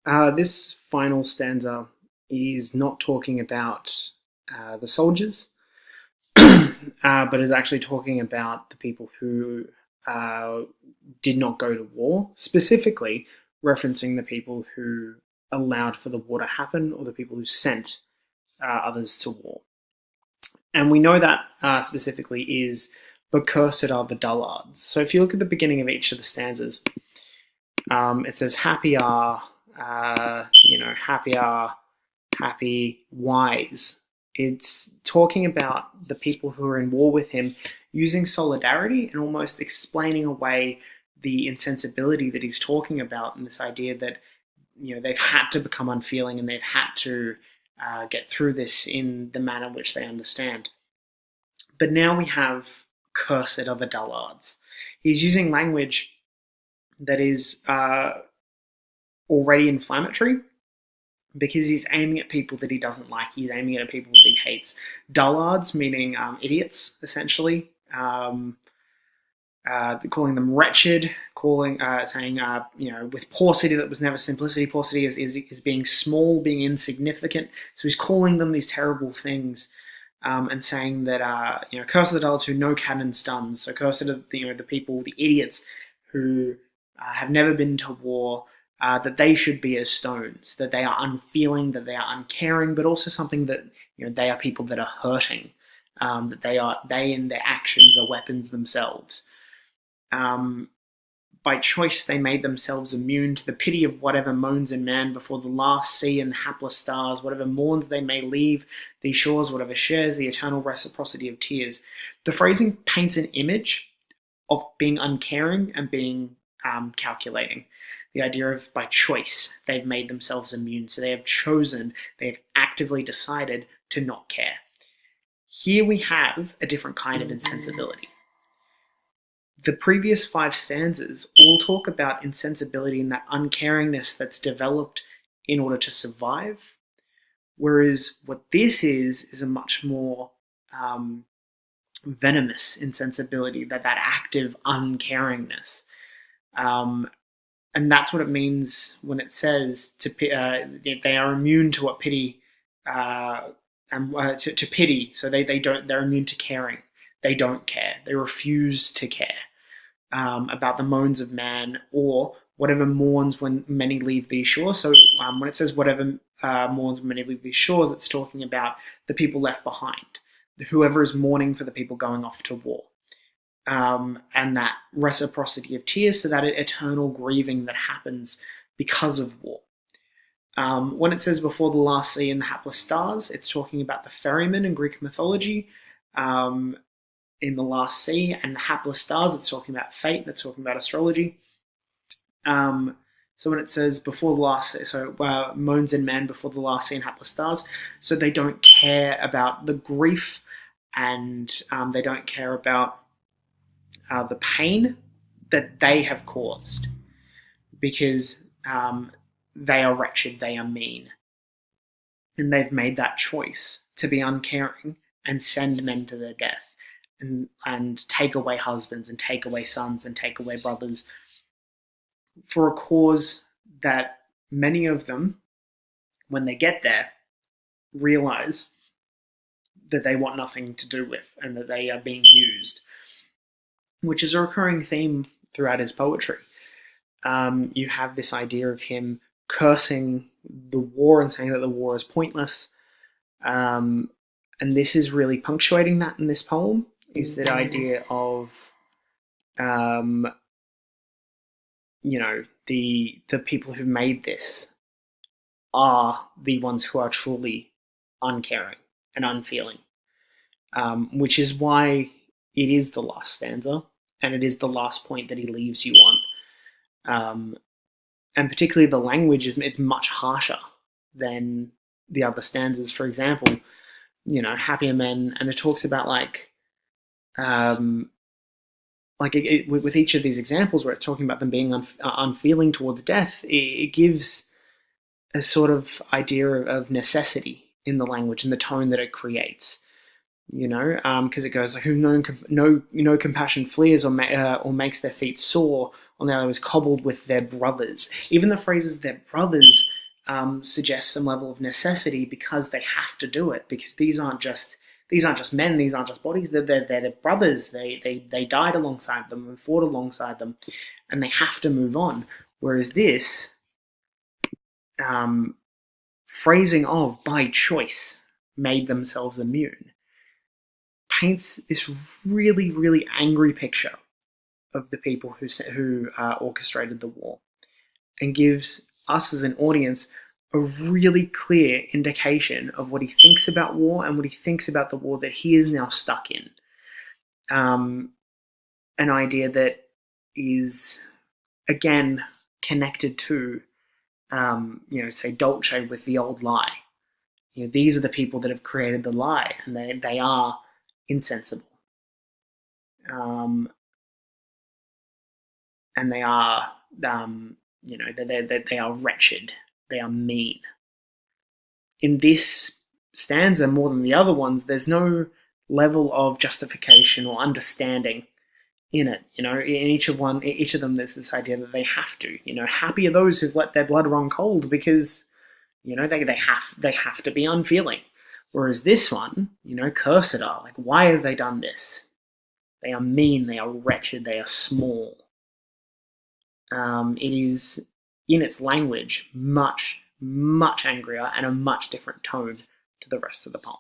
This final stanza is not talking about the soldiers, but is actually talking about the people who uh, did not go to war, specifically referencing the people who allowed for the war to happen or the people who sent others to war. And we know that specifically is "but cursed are the dullards." So if you look at the beginning of each of the stanzas, it says happy are, happy are, happy, wise. It's talking about the people who are in war with him using solidarity and almost explaining away the insensibility that he's talking about, and this idea that they've had to become unfeeling and they've had to get through this in the manner which they understand. But now we have "cursed are the dullards." He's using language that is already inflammatory because he's aiming at people that he doesn't like. He's aiming at people that he hates. Dullards, meaning idiots, essentially. Calling them wretched, saying, with paucity that was never simplicity. Paucity is being small, being insignificant. So he's calling them these terrible things, and saying that, cursed are the dullards who no cannon stuns. So cursed are the people, the idiots who have never been to war, that they should be as stones, that they are unfeeling, that they are uncaring, but also something that they are people that are hurting, that they in their actions are weapons themselves. By choice they made themselves immune to the pity of whatever moans in man before the last sea and the hapless stars, whatever mourns they may leave these shores, whatever shares the eternal reciprocity of tears. The phrasing paints an image of being uncaring and being calculating. The idea of by choice they've made themselves immune, so they have actively decided to not care. Here we have a different kind of insensibility. The previous 5 stanzas all talk about insensibility and that uncaringness that's developed in order to survive, whereas what this is a much more venomous insensibility, that active uncaringness. And that's what it means when it says they are immune to what pity, to pity. So they're immune to caring. They don't care. They refuse to care about the moans of man or whatever mourns when many leave these shores. So when it says whatever mourns when many leave these shores, it's talking about the people left behind, whoever is mourning for the people going off to war. And that reciprocity of tears, so that eternal grieving that happens because of war. When it says before the last sea and the hapless stars, it's talking about the ferryman in Greek mythology in the last sea, and the hapless stars, it's talking about fate, it's talking about astrology. So when it says before the last sea, so moans in man before the last sea and hapless stars, so they don't care about the grief and they don't care about the pain that they have caused, because they are wretched, they are mean, and they've made that choice to be uncaring and send men to their death, and take away husbands and take away sons and take away brothers for a cause that many of them, when they get there, realize that they want nothing to do with and that they are being used, which is a recurring theme throughout his poetry. You have this idea of him cursing the war and saying that the war is pointless. And this is really punctuating that in this poem, is that idea of, the people who made this are the ones who are truly uncaring and unfeeling, which is why it is the last stanza, and it is the last point that he leaves you on. And particularly the language it's much harsher than the other stanzas. For example, happier men, and it talks about with each of these examples where it's talking about them being unfeeling towards death, it gives a sort of idea of necessity in the language and the tone that it creates. Because it goes like, who no compassion flees or makes their feet sore, on the other is cobbled with their brothers. Even the phrases "their brothers" suggests some level of necessity because they have to do it, because these aren't just men, these aren't just bodies, they're their brothers. They died alongside them and fought alongside them, and they have to move on. Whereas this phrasing of by choice made themselves immune paints this really, really angry picture of the people who orchestrated the war, and gives us as an audience a really clear indication of what he thinks about war and what he thinks about the war that he is now stuck in. An idea that is, again, connected to, say Dolce with the old lie. These are the people that have created the lie, and they are insensible. And they are, they are wretched. They are mean. In this stanza, more than the other ones, there's no level of justification or understanding in it. In each of them, there's this idea that they have to. Happy are those who've let their blood run cold, because they have to be unfeeling. Whereas this one, cursed are, like, why have they done this? They are mean, they are wretched, they are small. It is, in its language, much, much angrier and a much different tone to the rest of the poem.